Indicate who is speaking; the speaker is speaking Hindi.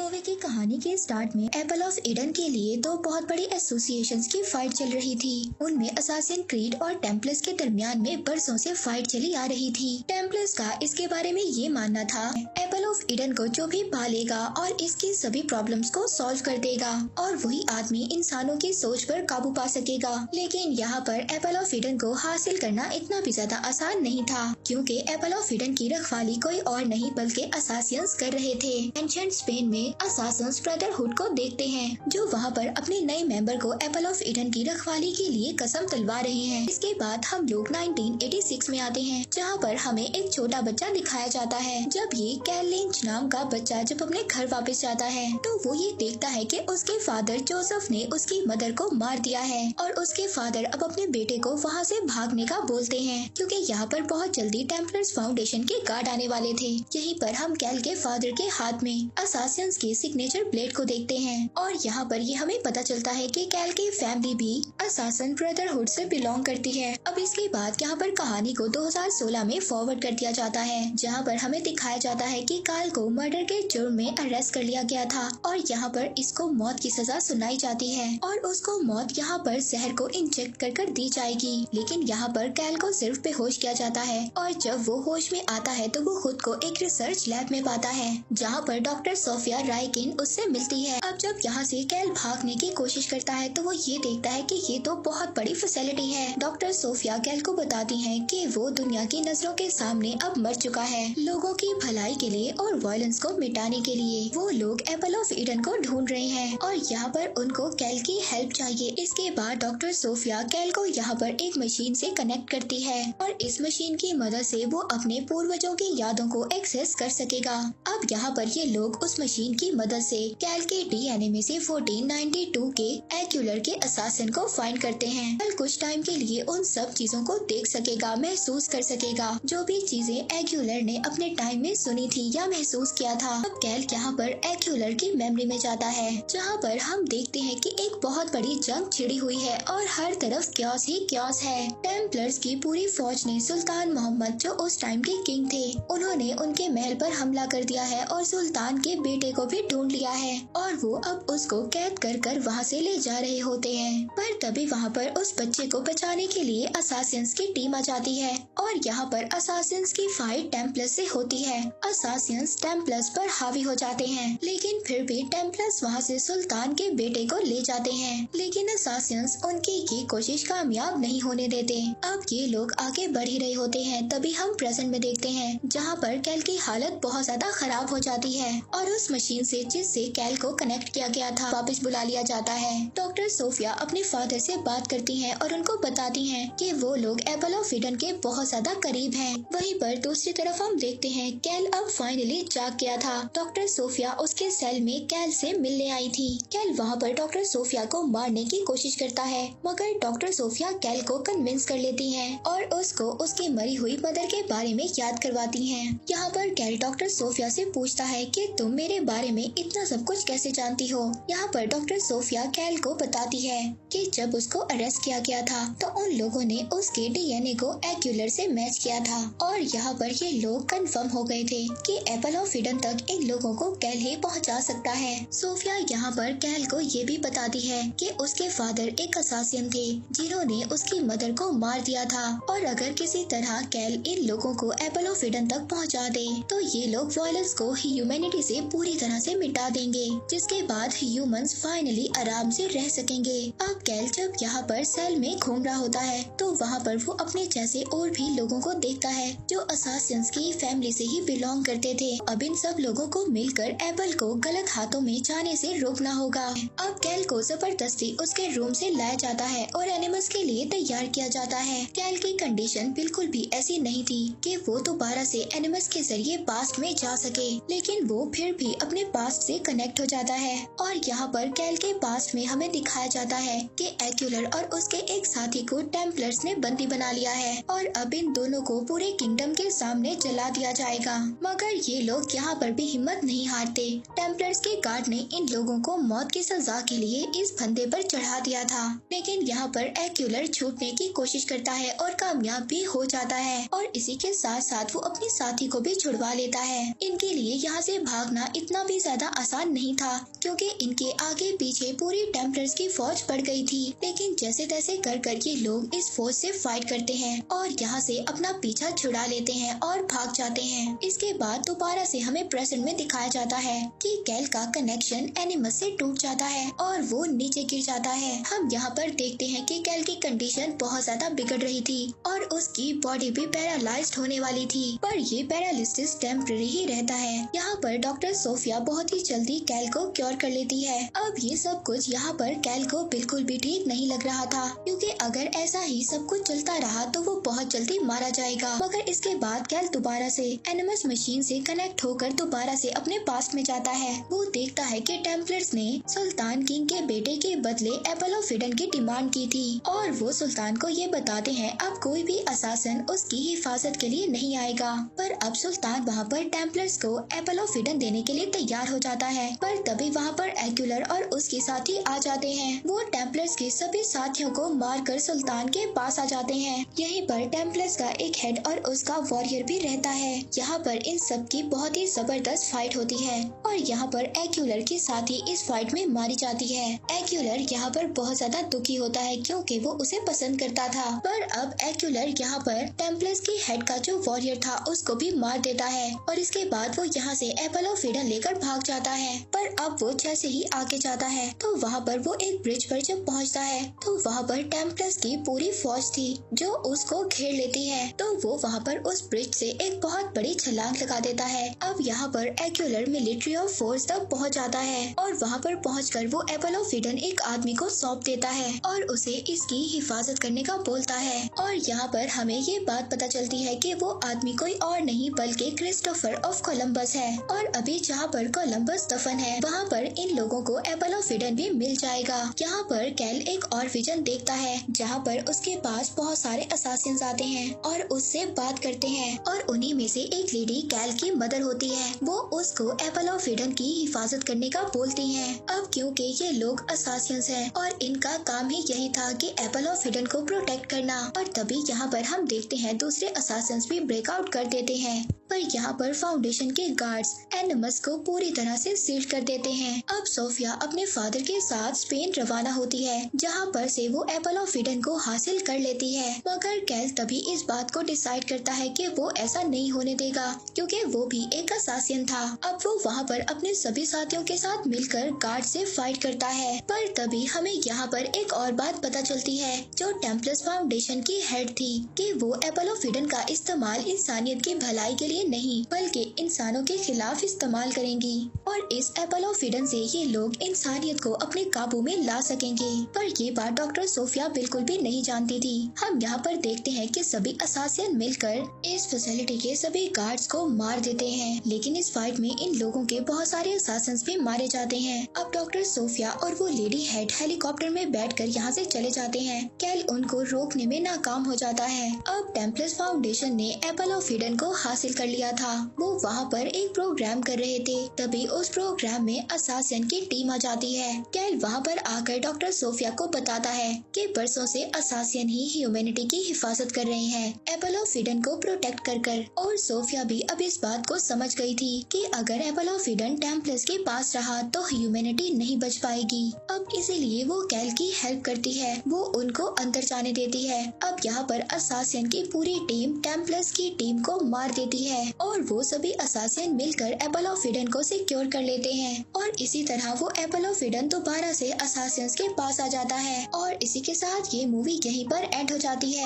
Speaker 1: मूवी की कहानी के स्टार्ट में एप्पल ऑफ ईडन के लिए दो बहुत बड़ी एसोसिएशंस की फाइट चल रही थी। उनमें असासिन क्रीड और टेम्पलर्स के दरमियान में बरसों से फाइट चली आ रही थी। टेम्पलर्स का इसके बारे में ये मानना था एप्पल ऑफ ईडन को जो भी पालेगा और इसकी सभी प्रॉब्लम्स को सॉल्व कर देगा और वही आदमी इंसानों की सोच पर काबू पा सकेगा। लेकिन यहाँ पर एप्पल ऑफ ईडन को हासिल करना इतना भी ज्यादा आसान नहीं था, क्योंकि एप्पल ऑफ ईडन की रखवाली कोई और नहीं बल्कि असासियंस कर रहे थे। एंशिएंट स्पेन में असासिन्स ब्रदरहुड को देखते हैं, जो वहाँ पर अपने नए मेंबर को एप्पल ऑफ ईडन की रखवाली के लिए कसम तलवा रहे हैं। इसके बाद हम लोग 1986 में आते हैं, जहाँ पर हमें एक छोटा बच्चा दिखाया जाता है। जब ये कैल लिंच नाम का बच्चा जब अपने घर वापस जाता है तो वो ये देखता है कि उसके फादर जोसेफ ने उसकी मदर को मार दिया है और उसके फादर अब अपने बेटे को वहाँ से भागने का बोलते हैं, क्योंकि यहाँ पर बहुत जल्दी टेम्पलर्स फाउंडेशन के गार्ड आने वाले थे। यहीं पर हम कैल के फादर के हाथ में असासिन्स के सिग्नेचर ब्लेड को देखते हैं और यहाँ पर ये हमें पता चलता है कि कैल की फैमिली भी असासिन ब्रदरहुड से बिलोंग करती है। अब इसके बाद यहाँ पर कहानी को 2016 में फॉरवर्ड कर दिया जाता है, जहाँ पर हमें दिखाया जाता है कि काल को मर्डर के जुर्म में अरेस्ट कर लिया गया था और यहाँ पर इसको मौत की सजा सुनाई जाती है और उसको मौत यहाँ पर जहर को इंजेक्ट कर दी जाएगी। लेकिन यहाँ पर कैल को सिर्फ बेहोश किया जाता है और जब वो होश में आता है तो वो खुद को एक रिसर्च लैब में पाता है, जहाँ पर डॉक्टर सोफिया राइकिन उससे मिलती है। अब जब यहाँ से कैल भागने की कोशिश करता है तो वो ये देखता है कि ये तो बहुत बड़ी फैसिलिटी है। डॉक्टर सोफिया कैल को बताती है कि वो दुनिया की नजरों के सामने अब मर चुका है। लोगों की भलाई के लिए और वायलेंस को मिटाने के लिए वो लोग एप्पल ऑफ ईडन को ढूंढ रहे हैं और यहाँ पर उनको कैल की हेल्प चाहिए। इसके बाद डॉक्टर सोफिया कैल को यहाँ पर एक मशीन से कनेक्ट करती है और इस मशीन की मदद से वो अपने पूर्वजों की यादों को एक्सेस कर सकेगा। अब यहाँ पर ये लोग उस मशीन की मदद से कैल के डीएनए में से 1492 के एक्यूलर के असासिन को फाइंड करते हैं। कैल कुछ टाइम के लिए उन सब चीजों को देख सकेगा, महसूस कर सकेगा, जो भी चीजें एक्यूलर ने अपने टाइम में सुनी थी या महसूस किया था। अब कैल यहाँ पर एक्यूलर की मेमोरी में जाता है, जहाँ पर हम देखते हैं कि एक बहुत बड़ी जंग छिड़ी हुई है और हर तरफ क्यास ही क्यास है। टेम्पलर्स की पूरी फौज ने सुल्तान मोहम्मद, जो उस टाइम के किंग थे, उन्होंने उनके महल पर हमला कर दिया है और सुल्तान के बेटे को भी ढूंढ लिया है और वो अब उसको कैद कर वहाँ से ले जा रहे होते हैं। पर तभी वहाँ पर उस बच्चे को बचाने के लिए असासिन्स की टीम आ जाती है और यहाँ पर असासिन्स की फाइट टेम्पलर्स से होती है। असासिन्स टेम्पलर्स पर हावी हो जाते हैं, लेकिन फिर भी टेम्पलर्स वहाँ से सुल्तान के बेटे को ले जाते हैं, लेकिन असासिन्स उनकी ये कोशिश कामयाब नहीं होने देते। अब ये लोग आगे बढ़ ही रहे होते हैं, तभी हम प्रेजेंट में देखते हैं, जहाँ पर कैल की हालत बहुत ज्यादा खराब हो जाती है और उस मशीन से जिससे कैल को कनेक्ट किया गया था वापस बुला लिया जाता है। डॉक्टर सोफिया अपने फादर से बात करती हैं और उनको बताती हैं कि वो लोग एप्पल ऑफ ईडन के बहुत ज्यादा करीब हैं। वहीं पर दूसरी तरफ हम देखते हैं कैल अब फाइनली जाग गया था। डॉक्टर सोफिया उसके सेल में कैल से मिलने आई थी। कैल वहाँ पर डॉक्टर सोफिया को मारने की कोशिश करता है, मगर डॉक्टर सोफिया कैल को कन्विंस कर लेती है और उसको उसकी मरी हुई मदर के बारे में याद करवाती हैं। यहाँ पर कैल डॉक्टर सोफिया से पूछता है कि तुम मेरे बारे में इतना सब कुछ कैसे जानती हो। यहाँ पर डॉक्टर सोफिया कैल को बताती है कि जब उसको अरेस्ट किया गया था तो उन लोगों ने उसके डीएनए को एक्यूलर से मैच किया था और यहाँ पर ये लोग कंफर्म हो गए थे कि एप्पल ऑफ ईडन तक इन लोगों को कैल ही पहुँचा सकता है। सोफिया यहाँ पर कैल को ये भी बताती है कि उसके फादर एक असासिन थे जिन्होंने उसकी मदर को मार दिया था और अगर किसी तरह कैल इन लोगों को एप्पल ऑफ ईडन तक पहुंचा दे तो ये लोग वायलेंस को ह्यूमैनिटी से पूरी तरह से मिटा देंगे, जिसके बाद ह्यूमंस फाइनली आराम से रह सकेंगे। अब कैल जब यहाँ पर सेल में घूम रहा होता है तो वहाँ पर वो अपने जैसे और भी लोगों को देखता है जो असासिन्स की फैमिली से ही बिलोंग करते थे। अब इन सब लोगों को मिलकर एप्पल को गलत हाथों में जाने से रोकना होगा। अब कैल को जबरदस्ती उसके रूम से लाया जाता है और एनिमल्स के लिए तैयार किया जाता है। कैल की कंडीशन बिल्कुल भी ऐसी नहीं थी कि वो दोबारा से एनिमल्स के जरिए पास्ट में जा सके, लेकिन वो फिर भी अपने पास्ट से कनेक्ट हो जाता है और यहाँ पर कैल के पास्ट में हमें दिखाया जाता है कि एक्यूलर और उसके एक साथी को टेम्पलर्स ने बंदी बना लिया है और अब इन दोनों को पूरे किंगडम के सामने जला दिया जाएगा। मगर ये लोग यहाँ पर भी हिम्मत नहीं हारते। टेम्पलर्स के गार्ड ने इन लोगों को मौत की सजा के लिए इस फंदे पर चढ़ा दिया था, लेकिन यहाँ पर एक्यूलर छूटने की कोशिश करता है और कामयाब भी हो जाता है और इसी के साथ साथ वो अपने साथी को भी छुड़वा लेता है। इनके लिए यहाँ से भागना इतना भी ज्यादा आसान नहीं था क्योंकि इनके आगे पीछे पूरी टेम्पलर्स की फौज पड़ गई थी। लेकिन जैसे तैसे कर ये लोग इस फौज से फाइट करते हैं और यहाँ से अपना पीछा छुड़ा लेते हैं और भाग जाते हैं। इसके बाद दोबारा से हमें प्रेजेंट में दिखाया जाता है कि कैल का कनेक्शन एनिमस से टूट जाता है और वो नीचे गिर जाता है। हम यहाँ पर देखते हैं कि कैल की कंडीशन बहुत ज्यादा बिगड़ रही थी और उसकी बॉडी भी पैरालाइज्ड होने वाली थी, पर ये पैरालिसिस टेम्पररी ही रहता है। यहाँ पर डॉक्टर सोफिया बहुत ही जल्दी कैल को क्योर कर लेती है। अब ये सब कुछ यहाँ पर कैल को बिल्कुल भी ठीक नहीं लग रहा था क्योंकि अगर ऐसा ही सब कुछ चलता रहा तो वो बहुत जल्दी मारा जाएगा। मगर इसके बाद कैल दोबारा से एनिमस मशीन से कनेक्ट होकर दोबारा से अपने पास्ट में जाता है। वो देखता है कि टेम्पलर्स ने सुल्तान किंग के बेटे के बदले एपल ऑफ इडन की डिमांड की थी और वो सुल्तान को ये बताते हैं अब कोई भी असासन उसकी हिफाजत के लिए नहीं आएगा। पर अब सुल्तान वहाँ पर टेम्पलर्स को एपल ऑफ इडन देने के लिए तैयार हो जाता है, पर तभी वहाँ पर एक्यूलर और उसके साथी आ जाते हैं। वो टेम्पलर्स के सभी साथियों को मारकर सुल्तान के पास आ जाते हैं। यहीं पर टेम्पलर्स का एक हेड और उसका वॉरियर भी रहता है। यहाँ पर इन सब की बहुत ही जबरदस्त फाइट होती है और यहाँ पर एक्यूलर के साथी इस फाइट में मारी जाती है। एक्यूलर यहाँ पर बहुत ज्यादा दुखी होता है क्योंकि वो उसे पसंद करता था, पर अब एक्यूलर यहाँ पर टेम्पलर्स की हेड का जो वॉरियर था उसको भी मार देता है और इसके बाद वो यहाँ से एपल ऑफ इडन लेकर भाग जाता है। पर अब वो जैसे ही आगे जाता है तो वहाँ पर वो एक ब्रिज पर जब पहुँचता है तो वहाँ पर टेम्पलर्स की पूरी फौज थी जो उसको घेर लेती है। तो वो वहाँ पर उस ब्रिज से एक बहुत बड़ी छलांग लगा देता है। अब यहाँ पर एक्यूलर मिलिट्री ऑफ फोर्स तक पहुँच जाता है और वहाँ पर पहुँचकर वो एपल ऑफ इडन एक आदमी को सौंप देता है और उसे इसकी हिफाजत करने का बोलता है। और यहाँ पर हमें ये बात पता चलती है कि वो आदमी कोई और नहीं बल्कि क्रिस्टोफर ऑफ कोलंबस है और अभी जहाँ पर कोलंबस दफन है वहाँ पर इन लोगों को एपल ऑफ इडन भी मिल जाएगा। यहाँ पर कैल एक और विजन देखता है जहाँ पर उसके पास बहुत सारे असासिन्स आते हैं और उससे बात करते हैं और उन्हीं में से एक लेडी कैल की मदर होती है। वो उसको एपल ऑफ इडन की हिफाजत करने का बोलती हैं। अब क्योंकि ये लोग असासिन्स हैं और इनका काम ही यही था कि एपल ऑफ इडन को प्रोटेक्ट करना, और तभी यहाँ पर हम देखते हैं दूसरे असासिन्स भी ब्रेकआउट कर देते हैं। पर यहाँ पर फाउंडेशन के गार्ड्स एनिमस को पूरी तरह से सील कर देते हैं। अब सोफिया अपने फादर के साथ स्पेन रवाना होती है जहाँ पर से वो एपल ऑफ इडन को हासिल कर लेती है। मगर कैल तभी इस बात को डिसाइड करता है कि वो ऐसा नहीं होने देगा क्योंकि वो भी एक असासिन था। अब वो वहाँ पर अपने सभी साथियों के साथ मिलकर गार्ड से फाइट करता है। पर तभी हमें यहाँ पर एक और बात पता चलती है जो टेम्पलर्स फाउंडेशन की हेड थी कि वो एपल ऑफ इडन का इस्तेमाल इंसानियत की भलाई के लिए नहीं बल्कि इंसानों के खिलाफ इस्तेमाल करेंगी और इस एपल ऑफ इडन से ये लोग इंसानियत को अपने काबू में ला सकेंगे। पर ये बात डॉक्टर सोफिया बिल्कुल भी नहीं जानती थी। हम यहाँ पर देखते हैं कि सभी असासिन मिलकर इस फैसिलिटी के सभी गार्ड्स को मार देते हैं, लेकिन इस फाइट में इन लोगों के बहुत सारे असासिन्स भी मारे जाते हैं। अब डॉक्टर सोफिया और वो लेडी हेड हेलीकॉप्टर में बैठकर यहाँ से चले जाते हैं। कैल उनको रोकने में नाकाम हो जाता है। अब टेम्पलर्स फाउंडेशन ने एपल ऑफ इडन को हासिल कर लिया था। वो वहाँ पर एक प्रोग्राम कर रहे थे, तभी उस प्रोग्राम में असासिन की टीम आ जाती है। कैल वहाँ पर आकर डॉक्टर सोफिया को बताता है कि बरसों से असासिन ही ह्यूमैनिटी की हिफाजत कर रहे हैं एपल ऑफ इडन को प्रोटेक्ट कर। और सोफिया भी अब इस बात को समझ गई थी कि अगर एपल ऑफ इडन टेम्पलर्स के पास रहा तो ह्यूमैनिटी नहीं बच पाएगी। अब इसीलिए वो कैल की हेल्प करती है, वो उनको अंदर जाने देती है। अब यहाँ पर असासिन की पूरी टीम टेम्पलर्स की टीम को मार देती है और वो सभी असासिन मिलकर एपल ऑफ इडन को सिक्योर कर लेते हैं और इसी तरह वो एपल ऑफ इडन दोबारा से असासिन्स के पास आ जाता है और इसी के साथ ये मूवी यहीं पर एंड हो जाती है।